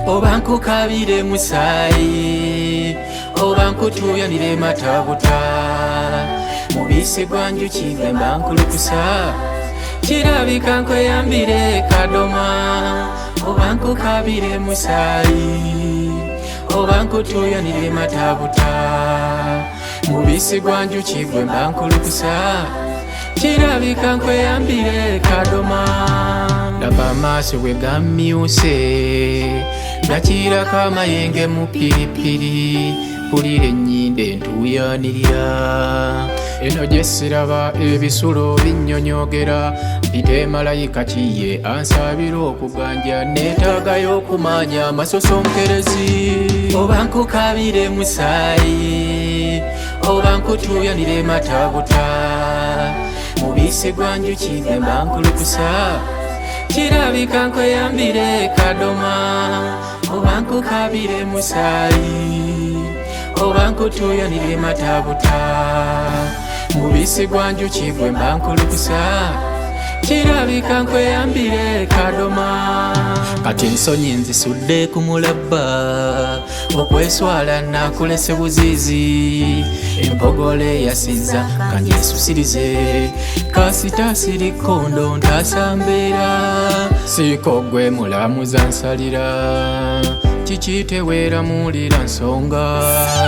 oba nkukabire musaayi oba nkutuuyanire matabuta mubisi gwa njuki gwe mba nkulukusa kirabika nkweyambire kadoma oba nkukabire musaayi oba nkutuuyanire matabuta mubisi gwa njuki gwe mba nkulukusa kirabika nkweyambire kadoma ndaba amaaso bwe gamyuse gakirako amayenge mu piripiri mpulira ennyinde ntuuyanirira eno gye siraba ebisulo binnyonyogera mpite malayika kiye ansabira okuganja neetaagayo okumanya amasosonkerezi oba nkukabire musaayi oba nkutuuyanire matabuta mubisi gwa njuki gwe mba nkulukusa kirabika nkweyambire kadoma oba nkukabire musaayi oba nkutuuyanire matabuta mubisi gwa njuki gwe mba nkulukusa kirabika nkweyambire kadoma kati ensonyi nzisudde ku mulabba okweswala nakulese buziizi empogole yasizza kanjesusirize kasita sirikondo ntasambeera siiko gwe mulamuza nsalira kiki teweeramuulira nsonga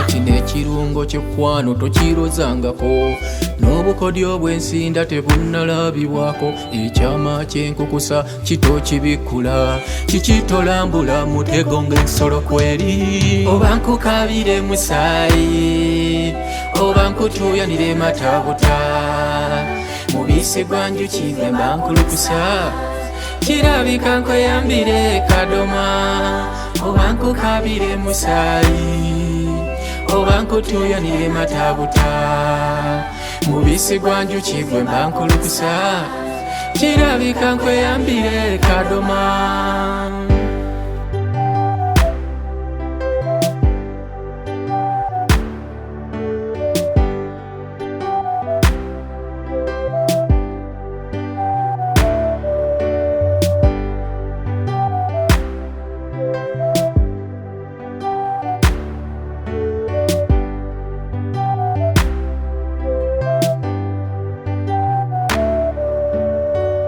kino ekirungo ky'ekwano tokirozangako n'obukodyo bw'ensinda tebunnalabibwako ekyama ky'enkukusa kitokibikula kiki tolambula mutego ng'ensolo kweri oba nkukabire musaayi oba nkutuuyanire matabuta mubisi gwa njuki gwe mba nkulukusa kirabika nkweyambire kadoma oba nkukabire musaayi oba nkutuuyanire matabuta mubisi gwa njuki gwe mba nkulukusa kirabika nkweyambire kadoma.